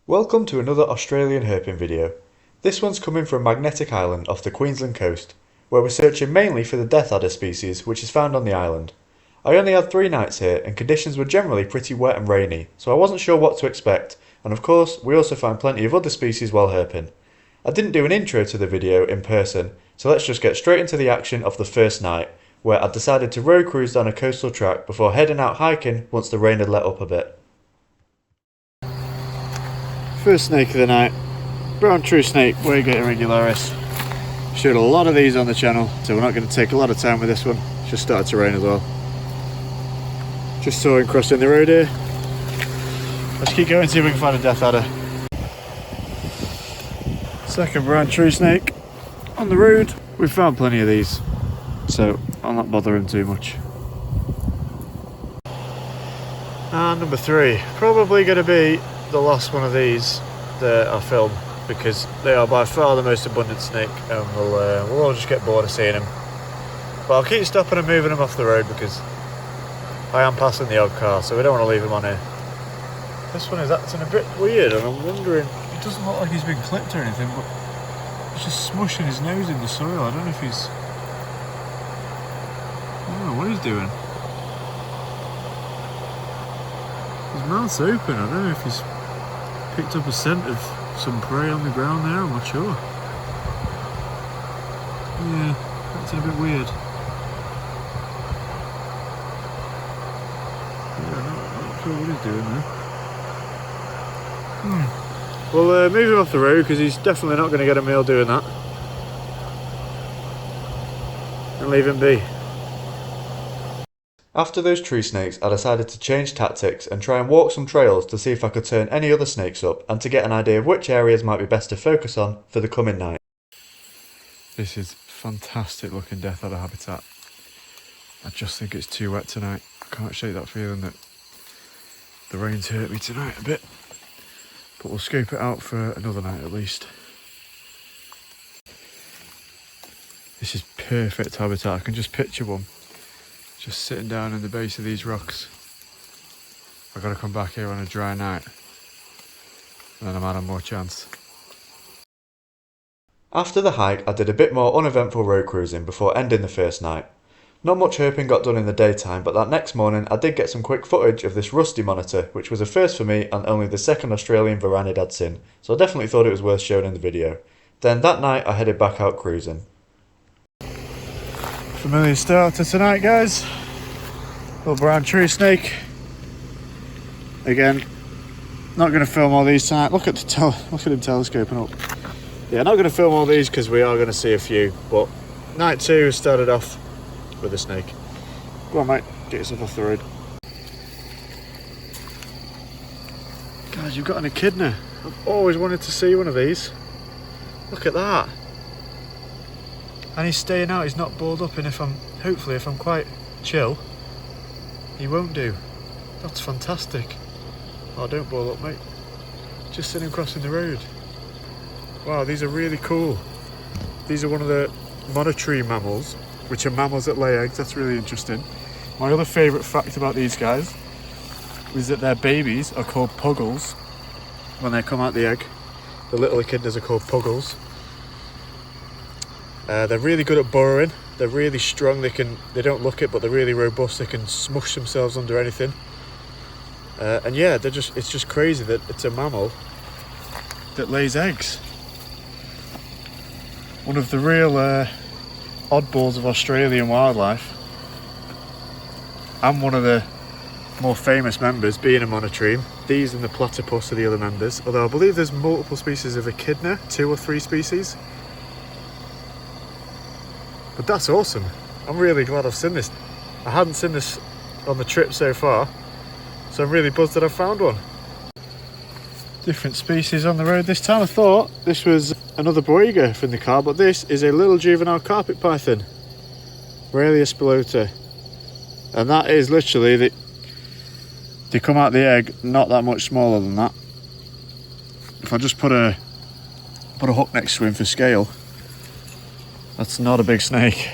Welcome to another Australian herping video. This one's coming from Magnetic Island off the Queensland coast, where we're searching mainly for the deathadder species which is found on the island. I only had 3 nights here and conditions were generally pretty wet and rainy, so I wasn't sure what to expect, and of course we also found plenty of other species while herping. I didn't do an intro to the video in person, so let's just get straight into the action of the first night, where I decided to road cruise down a coastal track before heading out hiking once the rain had let up a bit. First snake of the night, brown true snake, Wega irregularis. Showed a lot of these on the channel, so we're not going to take a lot of time with this one. It's just started to rain as well. Just saw him crossing the road here. Let's keep going, see if we can find a deathadder. Second brown true snake on the road. We've found plenty of these, so I'll not bother him too much. And number 3, probably going to be the last one of these that I film, because they are by far the most abundant snake, and we'll all just get bored of seeing them. But I'll keep stopping and moving them off the road because I am passing the odd car, so we don't want to leave them on here. This one is acting a bit weird, and I'm wondering, it doesn't look like he's been clipped or anything, but he's just smushing his nose in the soil. I don't know if I don't know what he's doing. His mouth's open. I don't know if he's picked up a scent of some prey on the ground there, I'm not sure. Yeah, that's a bit weird. Yeah, not sure what he's doing there. Well, move him off the road because he's definitely not going to get a meal doing that. And leave him be. After those tree snakes, I decided to change tactics and try and walk some trails to see if I could turn any other snakes up and to get an idea of which areas might be best to focus on for the coming night. This is fantastic looking deathadder habitat. I just think it's too wet tonight. I can't shake that feeling that the rain's hurt me tonight a bit. But we'll scope it out for another night at least. This is perfect habitat. I can just picture one just sitting down in the base of these rocks. I've got to come back here on a dry night, and then I might have more chance. After the hike, I did a bit more uneventful road cruising before ending the first night. Not much herping got done in the daytime, but that next morning I did get some quick footage of this rusty monitor, which was a first for me and only the second Australian varanid I'd seen, so I definitely thought it was worth showing in the video. Then that night I headed back out cruising. Familiar starter tonight, guys. Little brown tree snake. Again, not going to film all these tonight. Look at him telescoping up. Yeah, not going to film all these because we are going to see a few. But night 2 started off with a snake. Go on, mate. Get yourself off the road. Guys, you've got an echidna. I've always wanted to see one of these. Look at that. And he's staying out, he's not balled up, and hopefully if I'm quite chill, he won't do. That's fantastic. Oh, don't ball up, mate. Just sitting crossing the road. Wow, these are really cool. These are one of the monitory mammals, which are mammals that lay eggs. That's really interesting. My other favourite fact about these guys is that their babies are called puggles when they come out the egg. The little echidnas are called puggles. They're really good at burrowing. They're really strong. They don't look it, but they're really robust. They can smush themselves under anything. And yeah, it's just crazy that it's a mammal that lays eggs. One of the real oddballs of Australian wildlife, and one of the more famous members being a monotreme. These and the platypus are the other members, although I believe there's multiple species of echidna, 2 or 3 species. But that's awesome. I'm really glad I've seen this. I hadn't seen this on the trip so far, so I'm really buzzed that I've found one. Different species on the road this time. I thought this was another boiga from the car, but this is a little juvenile carpet python, Aurelia spilota. And that is literally, they come out the egg not that much smaller than that. If I just put a hook next to him for scale, that's not a big snake.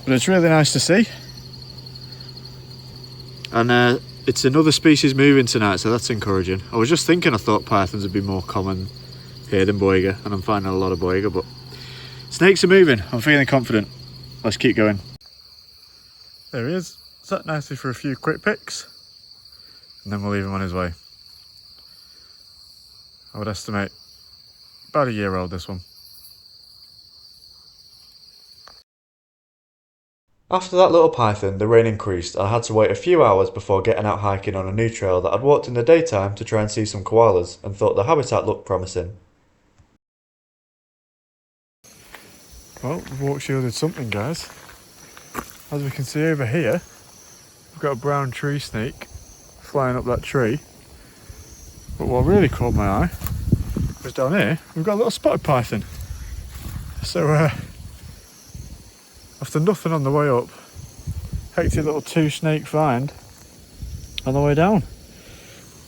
But it's really nice to see. And it's another species moving tonight, so that's encouraging. I was just thinking I thought pythons would be more common here than boiga, and I'm finding a lot of boiga, but snakes are moving. I'm feeling confident. Let's keep going. There he is. Sat nicely for a few quick picks, and then we'll leave him on his way. I would estimate about a year old, this one. After that little python, the rain increased and I had to wait a few hours before getting out hiking on a new trail that I'd walked in the daytime to try and see some koalas and thought the habitat looked promising. Well, we've walk shielded something, guys. As we can see over here, we've got a brown tree snake flying up that tree. But what really caught my eye was down here, we've got a little spotted python. So, after nothing on the way up, hectic little 2-snake find on the way down.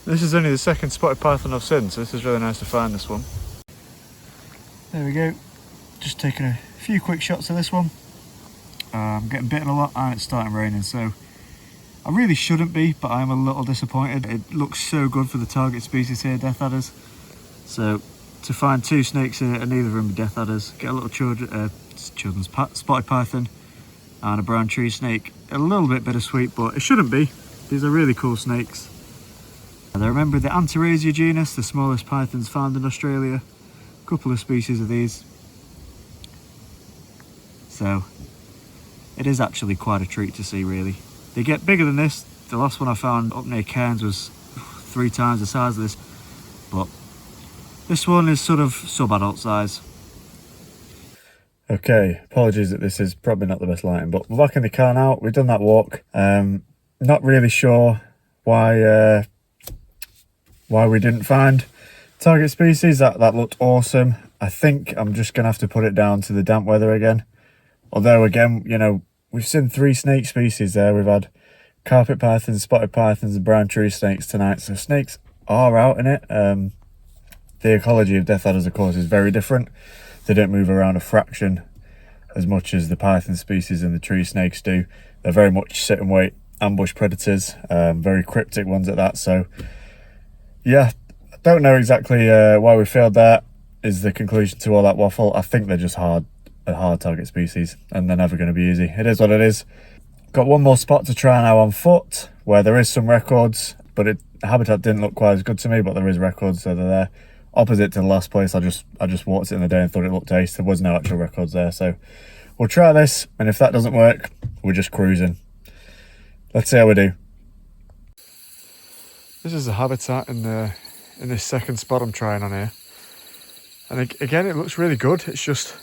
This is only the second spotted python I've seen, so this is really nice to find this one. There we go. Just taking a few quick shots of this one. I'm getting bitten a lot and it's starting raining, so I really shouldn't be, but I'm a little disappointed. It looks so good for the target species here, deathaders. So to find 2 snakes here and neither of them are deathaders, get a little children's spotted python and a brown tree snake. A little bit bittersweet, but it shouldn't be. These are really cool snakes. They're a member of the Antherasia genus, the smallest pythons found in Australia. A couple of species of these. So it is actually quite a treat to see, really. They get bigger than this. The last one I found up near Cairns was 3 times the size of this, but this one is sort of sub-adult size. Okay, apologies that this is probably not the best lighting, but we're back in the car now. We've done that walk. Not really sure why we didn't find target species. That looked awesome. I think I'm just gonna have to put it down to the damp weather again. Although again, you know, we've seen 3 snake species there. We've had carpet pythons, spotted pythons and brown tree snakes tonight. So snakes are out in it. The ecology of deathaders, of course, is very different. They don't move around a fraction as much as the python species and the tree snakes do. They're very much sit and wait ambush predators, very cryptic ones at that. So yeah, I don't know exactly why we failed there is the conclusion to all that waffle. I think they're just a hard target species and they're never going to be easy. It is what it is. Got one more spot to try now on foot where there is some records, but the habitat didn't look quite as good to me, but there is records, so they're there. Opposite to the last place, I just walked it in the day and thought it looked ace. There was no actual records there, so we'll try this, and if that doesn't work, we're just cruising. Let's see how we do. This is the habitat in this second spot I'm trying on here, and again, it looks really good. It's just,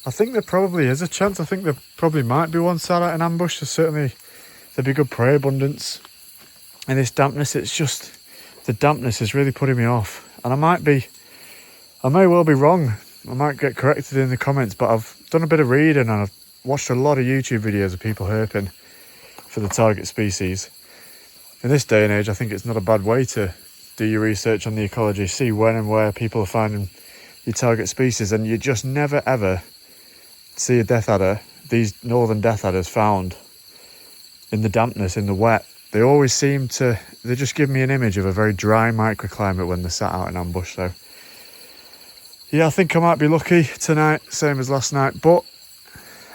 I think there probably is a chance. I think there probably might be one sat out in ambush. There'd be good prey abundance. And this dampness, it's just, the dampness is really putting me off. And I may well be wrong. I might get corrected in the comments, but I've done a bit of reading and I've watched a lot of YouTube videos of people herping for the target species. In this day and age, I think it's not a bad way to do your research on the ecology, see when and where people are finding your target species, and you just never ever see a deathadder, these northern deathaders found in the dampness, in the wet. They always seem to, they just give me an image of a very dry microclimate when they're sat out in ambush. So yeah, I think I might be lucky tonight, same as last night, but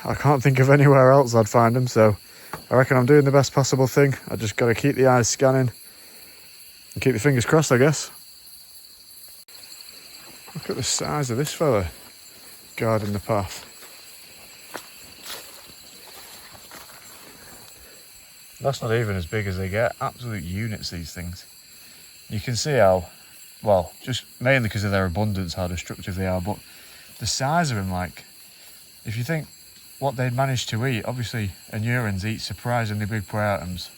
I can't think of anywhere else I'd find them. So I reckon I'm doing the best possible thing. I just got to keep the eyes scanning and keep the fingers crossed, I guess. Look at the size of this fella guarding the path. That's not even as big as they get. Absolute units, these things. You can see how, well, just mainly because of their abundance, how destructive they are, but the size of them, like, if you think what they'd managed to eat, obviously Anurans eat surprisingly big prey items.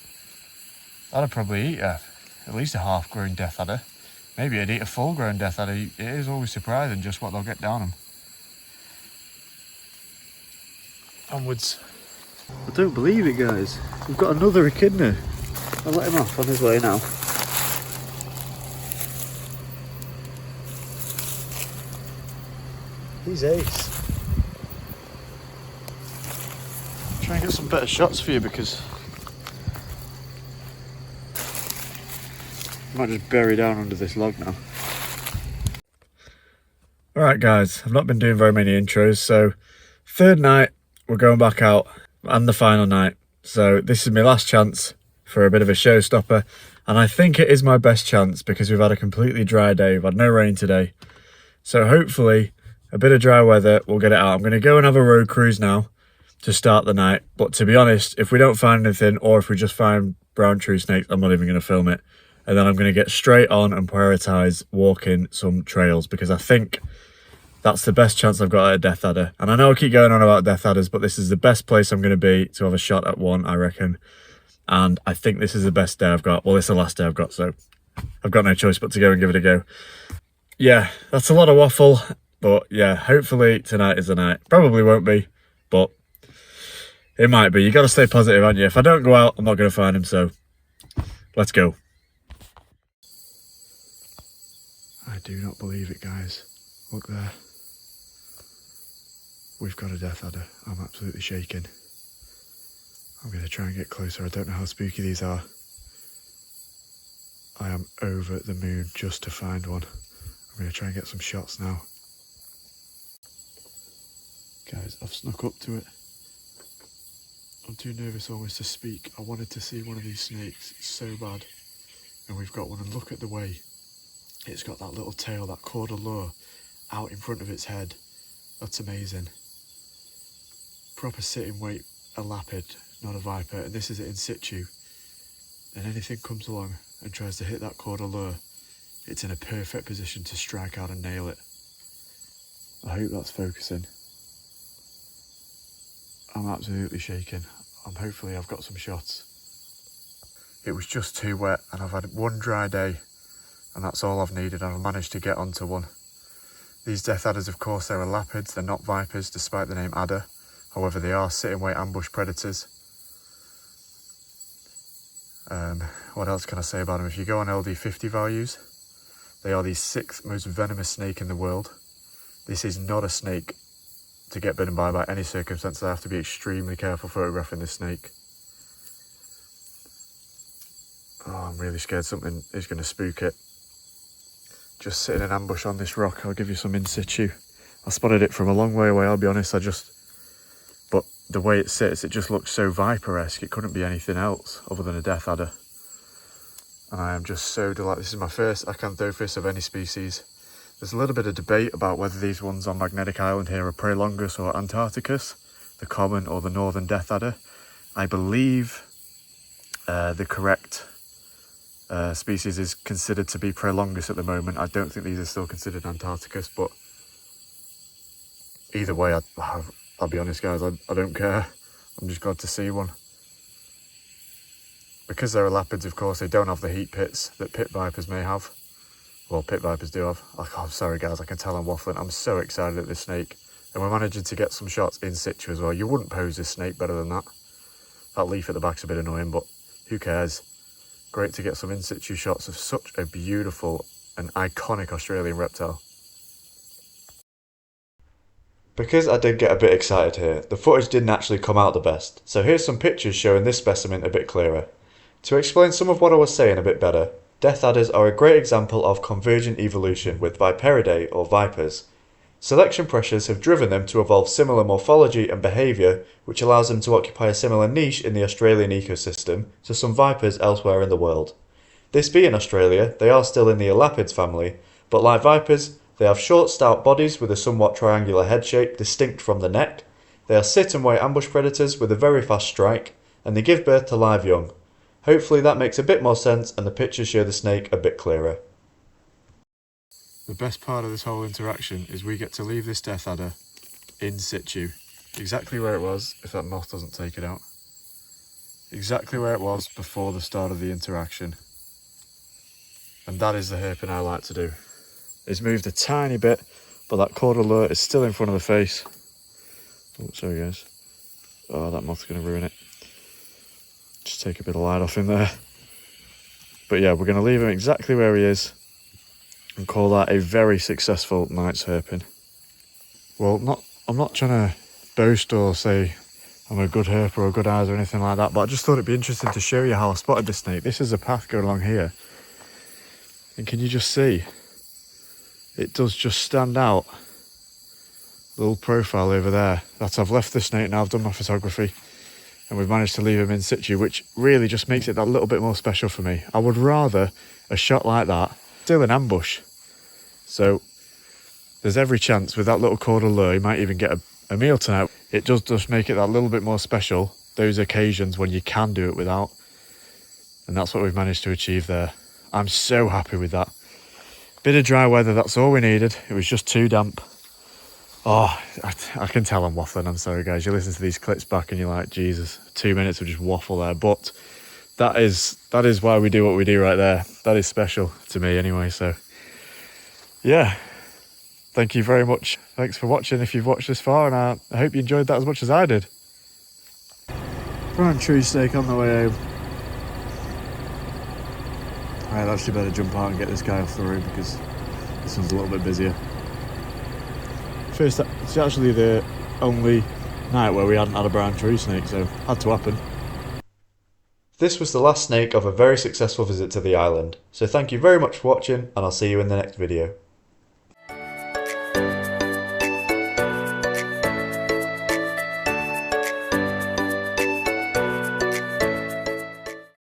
That'd probably eat at least a half-grown deathadder. Maybe it'd eat a full-grown deathadder. It is always surprising just what they'll get down them. Onwards. I don't believe it, guys. We've got another echidna. I'll let him off on his way now. He's ace. Try and get some better shots for you because I might just bury down under this log now. Alright guys, I've not been doing very many intros, so third night we're going back out and the final night. So this is my last chance for a bit of a showstopper, and I think it is my best chance because we've had a completely dry day. We've had no rain today. So hopefully a bit of dry weather will get it out. I'm going to go and have a road cruise now to start the night. But to be honest, if we don't find anything, or if we just find brown tree snakes, I'm not even going to film it. And then I'm going to get straight on and prioritise walking some trails, because I think that's the best chance I've got at a deathadder. And I know I keep going on about deathadders, but this is the best place I'm going to be to have a shot at one, I reckon. And I think this is the best day I've got. Well, this is the last day I've got, so I've got no choice but to go and give it a go. Yeah, that's a lot of waffle, but yeah, hopefully tonight is the night. Probably won't be, but it might be. You got to stay positive, haven't you? If I don't go out, I'm not going to find him, so let's go. I do not believe it, guys. Look there. We've got a deathadder. I'm absolutely shaking. I'm going to try and get closer. I don't know how spooky these are. I am over the moon just to find one. I'm going to try and get some shots now. Guys, I've snuck up to it. I'm too nervous always to speak. I wanted to see one of these snakes so bad. And we've got one, and look at the way it's got that little tail, that caudal lure out in front of its head. That's amazing. Proper sitting weight, a lapid, not a viper, and this is it in situ. And anything comes along and tries to hit that caudal lure, it's in a perfect position to strike out and nail it. I hope that's focusing. I'm absolutely shaking. Hopefully I've got some shots. It was just too wet, and I've had one dry day, and that's all I've needed, and I've managed to get onto one. These deathaders, of course, they're elapids, they're not vipers, despite the name adder. However, they are sitting weight ambush predators. What else can I say about them? If you go on LD50 values, they are the 6th most venomous snake in the world. This is not a snake to get bitten by any circumstance. I have to be extremely careful photographing this snake. Oh, I'm really scared something is going to spook it. Just sitting in ambush on this rock. I'll give you some in situ. I spotted it from a long way away, I'll be honest. But the way it sits, it just looks so viper-esque. It couldn't be anything else other than a deathadder. And I am just so delighted. This is my first acanthopus of any species. There's a little bit of debate about whether these ones on Magnetic Island here are Prelongus or Antarcticus, the common or the northern deathadder. I believe the correct species is considered to be Prelongus at the moment. I don't think these are still considered Antarcticus, but either way, I'll be honest, guys, I don't care. I'm just glad to see one. Because they're elapids, of course, they don't have the heat pits that pit vipers may have. Well, pit vipers do have. Oh, I'm sorry, guys, I can tell I'm waffling. I'm so excited at this snake. And we're managing to get some shots in situ as well. You wouldn't pose this snake better than that. That leaf at the back's a bit annoying, but who cares? Great to get some in situ shots of such a beautiful and iconic Australian reptile. Because I did get a bit excited here, the footage didn't actually come out the best, so here's some pictures showing this specimen a bit clearer. To explain some of what I was saying a bit better, deathaders are a great example of convergent evolution with Viperidae or vipers. Selection pressures have driven them to evolve similar morphology and behaviour, which allows them to occupy a similar niche in the Australian ecosystem to some vipers elsewhere in the world. This being Australia, they are still in the elapids family, but like vipers, they have short, stout bodies with a somewhat triangular head shape distinct from the neck. They are sit and wait ambush predators with a very fast strike, and they give birth to live young. Hopefully that makes a bit more sense and the pictures show the snake a bit clearer. The best part of this whole interaction is we get to leave this deathadder in situ. Exactly where it was, if that moth doesn't take it out. Exactly where it was before the start of the interaction. And that is the herping I like to do. It's moved a tiny bit, but that caudal lure is still in front of the face. Oh, sorry guys. Oh, that moth's going to ruin it. Just take a bit of light off him there. But yeah, we're going to leave him exactly where he is and call that a very successful night's herping. Well, I'm not trying to boast or say I'm a good herper or good eyes or anything like that, but I just thought it'd be interesting to show you how I spotted this snake. This is a path going along here. And can you just see? It does just stand out. Little profile over there. I've left the snake now, I've done my photography. And we've managed to leave him in situ, which really just makes it that little bit more special for me. I would rather a shot like that still in ambush. So there's every chance with that little cordal lure, he might even get a meal tonight. It does just make it that little bit more special, those occasions when you can do it without. And that's what we've managed to achieve there. I'm so happy with that. Bit of dry weather, that's all we needed. It was just too damp. Oh, I can tell I'm waffling, I'm sorry guys. You listen to these clips back and you're like, Jesus, 2 minutes of just waffle there. But that is why we do what we do right there. That is special to me anyway, so yeah. Thank you very much. Thanks for watching if you've watched this far, and I hope you enjoyed that as much as I did. Brown tree snake on the way home. I'd actually better jump out and get this guy off the road because this one's a little bit busier. First, it's actually the only night where we hadn't had a brown tree snake, so had to happen. This was the last snake of a very successful visit to the island, so thank you very much for watching, and I'll see you in the next video.